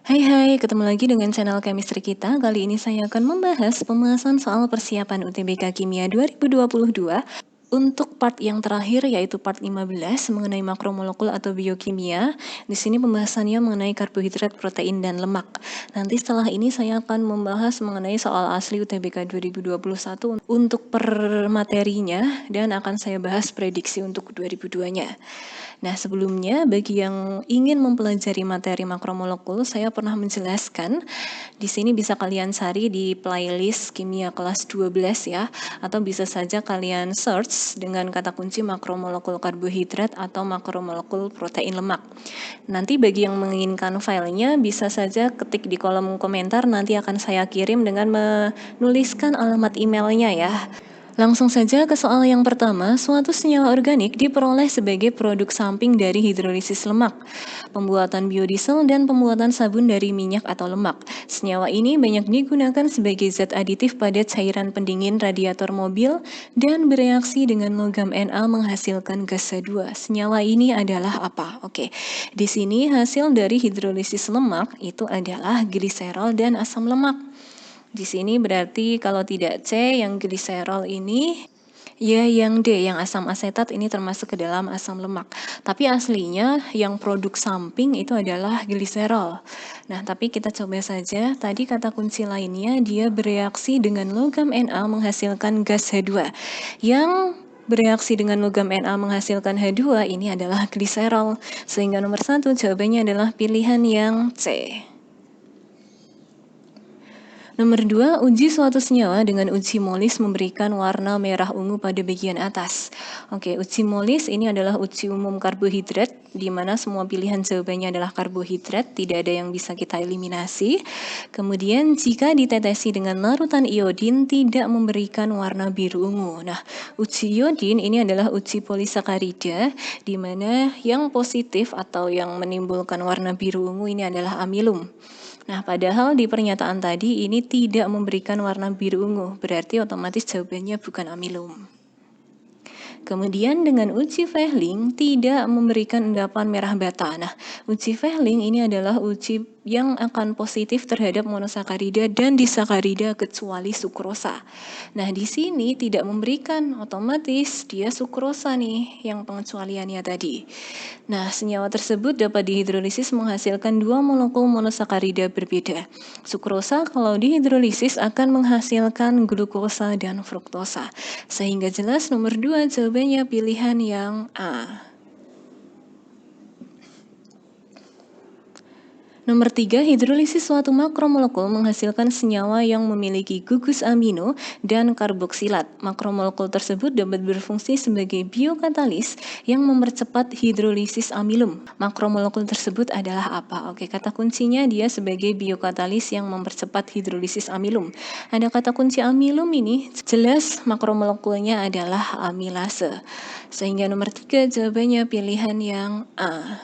Hai, ketemu lagi dengan channel chemistry kita. Kali ini saya akan membahas pembahasan soal persiapan UTBK Kimia 2022 untuk part yang terakhir, yaitu part 15 mengenai makromolekul atau biokimia. Di sini pembahasannya mengenai karbohidrat, protein, dan lemak. Nanti setelah ini saya akan membahas mengenai soal asli UTBK 2021 untuk per materinya, dan akan saya bahas prediksi untuk 2002-nya. Nah, sebelumnya bagi yang ingin mempelajari materi makromolekul, saya pernah menjelaskan. Di sini bisa kalian cari di playlist kimia kelas 12 ya, atau bisa saja kalian search dengan kata kunci makromolekul karbohidrat atau makromolekul protein lemak. Nanti bagi yang menginginkan filenya bisa saja ketik di kolom komentar, nanti akan saya kirim dengan menuliskan alamat emailnya ya. Langsung saja ke soal yang pertama, suatu senyawa organik diperoleh sebagai produk samping dari hidrolisis lemak, pembuatan biodiesel, dan pembuatan sabun dari minyak atau lemak. Senyawa ini banyak digunakan sebagai zat aditif pada cairan pendingin radiator mobil dan bereaksi dengan logam Na menghasilkan gas H2. Senyawa ini adalah apa? Oke, di sini hasil dari hidrolisis lemak itu adalah gliserol dan asam lemak. Di sini berarti kalau tidak C, yang gliserol ini, ya yang D, yang asam asetat ini termasuk ke dalam asam lemak. Tapi aslinya yang produk samping itu adalah gliserol. Nah, tapi kita coba saja. Tadi kata kunci lainnya, dia bereaksi dengan logam Na menghasilkan gas H2. Yang bereaksi dengan logam Na menghasilkan H2 ini adalah gliserol. Sehingga nomor 1 jawabannya adalah pilihan yang C. Nomor 2, uji suatu senyawa dengan uji molis memberikan warna merah ungu pada bagian atas. Oke, uji molis ini adalah uji umum karbohidrat, di mana semua pilihan jawabannya adalah karbohidrat, tidak ada yang bisa kita eliminasi. Kemudian, jika ditetesi dengan larutan iodin, tidak memberikan warna biru ungu. Nah, uji iodin ini adalah uji polisakarida, di mana yang positif atau yang menimbulkan warna biru ungu ini adalah amilum. Nah, padahal di pernyataan tadi ini tidak memberikan warna biru ungu, berarti otomatis jawabannya bukan amilum. Kemudian dengan uji Fehling tidak memberikan endapan merah bata. Nah, uji Fehling ini adalah uji yang akan positif terhadap monosakarida dan disakarida kecuali sukrosa. Nah, di sini tidak memberikan, otomatis dia sukrosa nih yang pengecualiannya tadi. Nah, senyawa tersebut dapat dihidrolisis menghasilkan 2 molekul monosakarida berbeda. Sukrosa kalau dihidrolisis akan menghasilkan glukosa dan fruktosa. Sehingga jelas nomor 2 jawabannya pilihan yang A. Nomor 3, hidrolisis suatu makromolekul menghasilkan senyawa yang memiliki gugus amino dan karboksilat. Makromolekul tersebut dapat berfungsi sebagai biokatalis yang mempercepat hidrolisis amilum. Makromolekul tersebut adalah apa? Oke, kata kuncinya dia sebagai biokatalis yang mempercepat hidrolisis amilum. Ada kata kunci amilum ini, jelas makromolekulnya adalah amilase. Sehingga nomor 3 jawabannya pilihan yang A.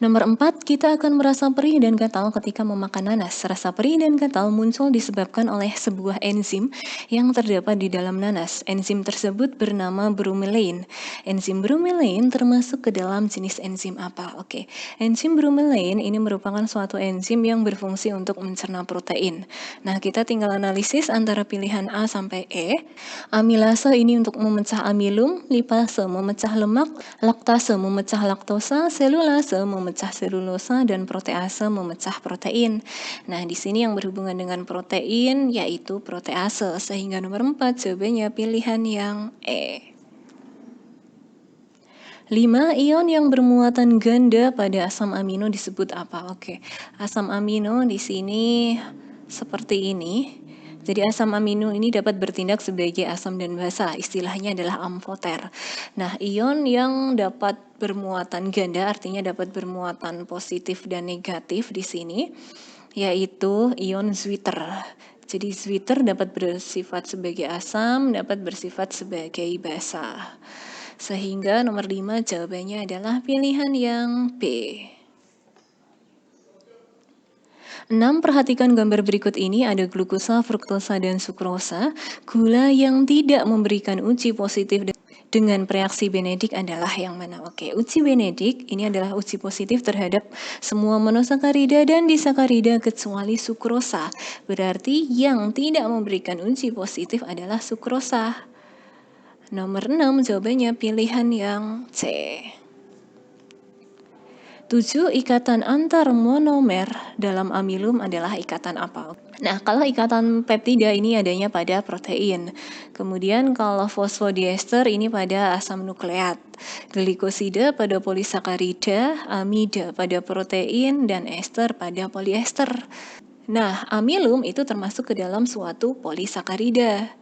Nomor 4, kita akan merasa perih dan gatal ketika memakan nanas. Rasa perih dan gatal muncul disebabkan oleh sebuah enzim yang terdapat di dalam nanas. Enzim tersebut bernama bromelain. Enzim bromelain termasuk ke dalam jenis enzim apa? Oke, enzim bromelain ini merupakan suatu enzim yang berfungsi untuk mencerna protein. Nah, kita tinggal analisis antara pilihan A sampai E. Amilase ini untuk memecah amilum, lipase memecah lemak, laktase memecah laktosa, selulase memecah selulosa, dan protease memecah protein. Nah, di sini yang berhubungan dengan protein yaitu protease, sehingga nomor 4 jawabannya pilihan yang E. 5, ion yang bermuatan ganda pada asam amino disebut apa? Oke, asam amino di sini seperti ini. Jadi asam amino ini dapat bertindak sebagai asam dan basa, istilahnya adalah amfoter. Nah, ion yang dapat bermuatan ganda artinya dapat bermuatan positif dan negatif di sini, yaitu ion zwitter. Jadi zwitter dapat bersifat sebagai asam, dapat bersifat sebagai basa. Sehingga nomor 5 jawabannya adalah pilihan yang B. 6, perhatikan gambar berikut ini, ada glukosa, fruktosa, dan sukrosa, gula yang tidak memberikan uji positif dengan reaksi Benedict adalah yang mana? Oke, uji Benedict ini adalah uji positif terhadap semua monosakarida dan disakarida kecuali sukrosa. Berarti yang tidak memberikan uji positif adalah sukrosa. Nomor 6 jawabannya pilihan yang C. 7. Ikatan antar monomer dalam amilum adalah ikatan apa? Nah, kalau ikatan peptida ini adanya pada protein. Kemudian kalau fosfodiester ini pada asam nukleat. Glikosida pada polisakarida, amida pada protein, dan ester pada poliester. Nah, amilum itu termasuk ke dalam suatu polisakarida.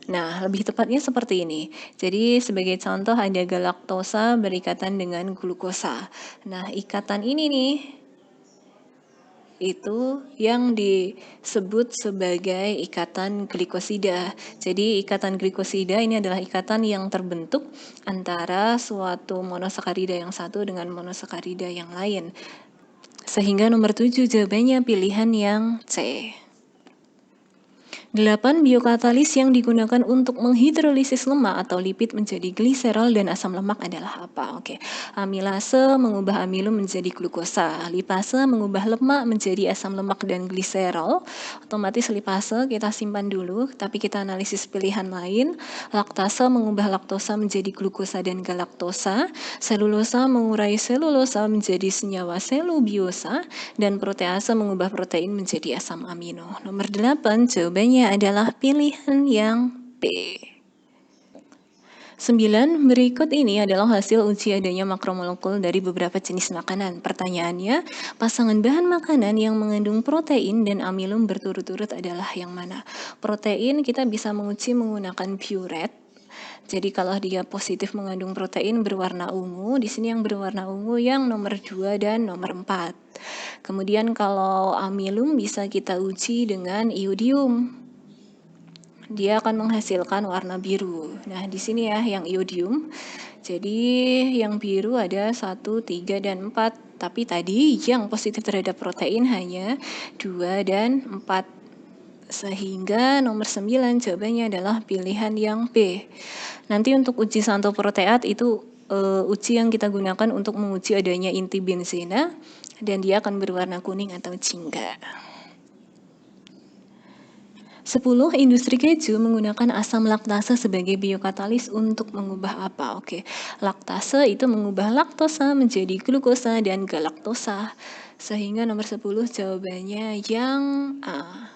Nah, lebih tepatnya seperti ini. Jadi, sebagai contoh ada galaktosa berikatan dengan glukosa. Nah, ikatan ini nih, itu yang disebut sebagai ikatan glikosida. Jadi, ikatan glikosida ini adalah ikatan yang terbentuk antara suatu monosakarida yang satu dengan monosakarida yang lain. Sehingga nomor 7 jawabannya pilihan yang C. 8. Biokatalis yang digunakan untuk menghidrolisis lemak atau lipid menjadi gliserol dan asam lemak adalah apa? Oke, amilase mengubah amilum menjadi glukosa, lipase mengubah lemak menjadi asam lemak dan gliserol. Otomatis lipase kita simpan dulu, tapi kita analisis pilihan lain. Laktase mengubah laktosa menjadi glukosa dan galaktosa, selulosa mengurai selulosa menjadi senyawa selubiosa, dan protease mengubah protein menjadi asam amino. Nomor 8 jawabannya adalah pilihan yang B. 9. Berikut ini adalah hasil uji adanya makromolekul dari beberapa jenis makanan. Pertanyaannya, pasangan bahan makanan yang mengandung protein dan amilum berturut-turut adalah yang mana? Protein kita bisa menguji menggunakan burette. Jadi kalau dia positif mengandung protein berwarna ungu, di sini yang berwarna ungu yang nomor 2 dan nomor 4. Kemudian kalau amilum bisa kita uji dengan iodium. Dia akan menghasilkan warna biru. Nah, di sini ya yang iodium. Jadi yang biru ada 1, 3, dan 4. Tapi tadi yang positif terhadap protein hanya 2 dan 4. Sehingga nomor 9 jawabannya adalah pilihan yang B. Nanti untuk uji santoproteat itu uji yang kita gunakan untuk menguji adanya inti benzena dan dia akan berwarna kuning atau jingga. 10. Industri keju menggunakan asam laktase sebagai biokatalis untuk mengubah apa? Oke, laktase itu mengubah laktosa menjadi glukosa dan galaktosa. Sehingga nomor 10 jawabannya yang A.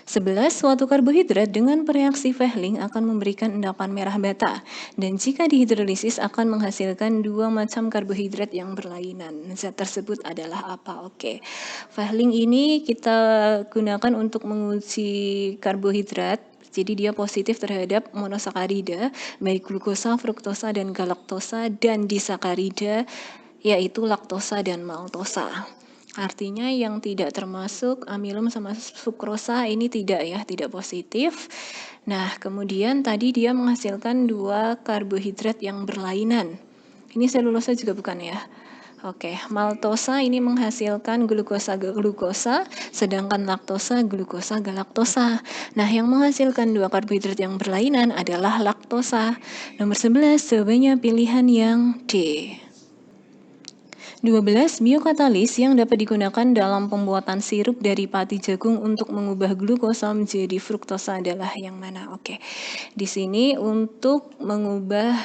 11. Suatu karbohidrat dengan bereaksi Fehling akan memberikan endapan merah bata, dan jika dihidrolisis akan menghasilkan 2 macam karbohidrat yang berlainan. Zat tersebut adalah apa? Oke, Fehling ini kita gunakan untuk menguji karbohidrat. Jadi dia positif terhadap monosakarida, baik glukosa, fruktosa, dan galaktosa, dan disakarida, yaitu laktosa dan maltosa. Artinya yang tidak termasuk amilum sama sukrosa ini tidak positif. Nah, kemudian tadi dia menghasilkan 2 karbohidrat yang berlainan. Ini selulosa juga bukan ya? Oke, maltosa ini menghasilkan glukosa, sedangkan laktosa, galaktosa. Nah, yang menghasilkan 2 karbohidrat yang berlainan adalah laktosa. Nomor 11, jawabannya pilihan yang D. 12. Biokatalis yang dapat digunakan dalam pembuatan sirup dari pati jagung untuk mengubah glukosa menjadi fruktosa adalah yang mana? Oke, di sini untuk mengubah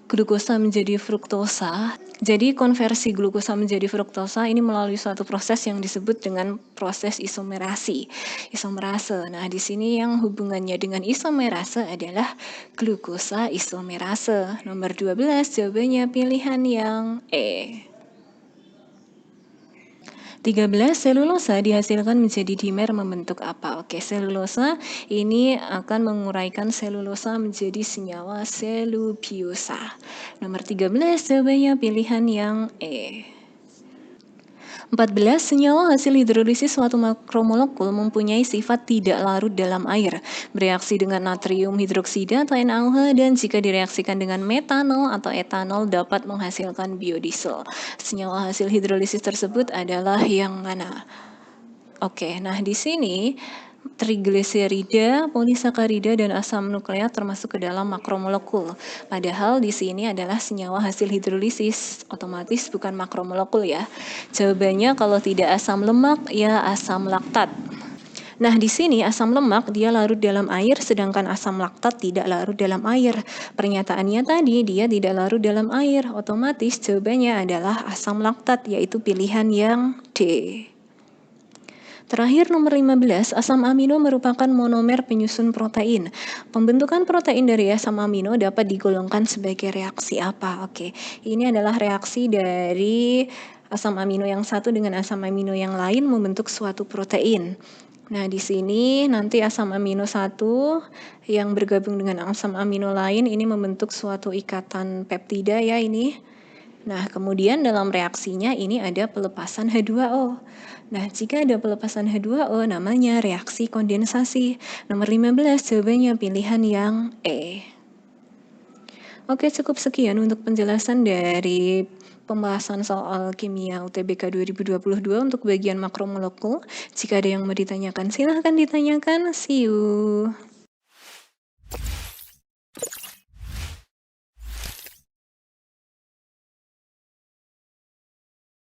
glukosa menjadi fruktosa, jadi konversi glukosa menjadi fruktosa ini melalui suatu proses yang disebut dengan proses isomerase. Nah, di sini yang hubungannya dengan isomerase adalah glukosa isomerase. Nomor 12 jawabannya pilihan yang E. 13. Selulosa dihasilkan menjadi dimer membentuk apa? Oke, selulosa ini akan menguraikan selulosa menjadi senyawa selubiosa. Nomor 13 jawabannya pilihan yang E. 14. Senyawa hasil hidrolisis suatu makromolekul mempunyai sifat tidak larut dalam air, bereaksi dengan natrium hidroksida atau NaOH, dan jika direaksikan dengan metanol atau etanol dapat menghasilkan biodiesel. Senyawa hasil hidrolisis tersebut adalah yang mana? Oke, nah di sini trigliserida, polisakarida, dan asam nukleat termasuk ke dalam makromolekul. Padahal di sini adalah senyawa hasil hidrolisis, otomatis bukan makromolekul ya. Jawabannya kalau tidak asam lemak, ya asam laktat. Nah, di sini asam lemak dia larut dalam air, sedangkan asam laktat tidak larut dalam air. Pernyataannya tadi dia tidak larut dalam air, otomatis jawabannya adalah asam laktat, yaitu pilihan yang D. Terakhir nomor 15, asam amino merupakan monomer penyusun protein. Pembentukan protein dari asam amino dapat digolongkan sebagai reaksi apa? Oke, ini adalah reaksi dari asam amino yang satu dengan asam amino yang lain membentuk suatu protein. Nah, di sini nanti asam amino satu yang bergabung dengan asam amino lain ini membentuk suatu ikatan peptida ya ini. Nah, kemudian dalam reaksinya ini ada pelepasan H2O. Nah, jika ada pelepasan H2O namanya reaksi kondensasi. Nomor 15 jawabannya pilihan yang E. Oke, cukup sekian untuk penjelasan dari pembahasan soal kimia UTBK 2022 untuk bagian makromolekul. Jika ada yang mau ditanyakan, silahkan ditanyakan. See you.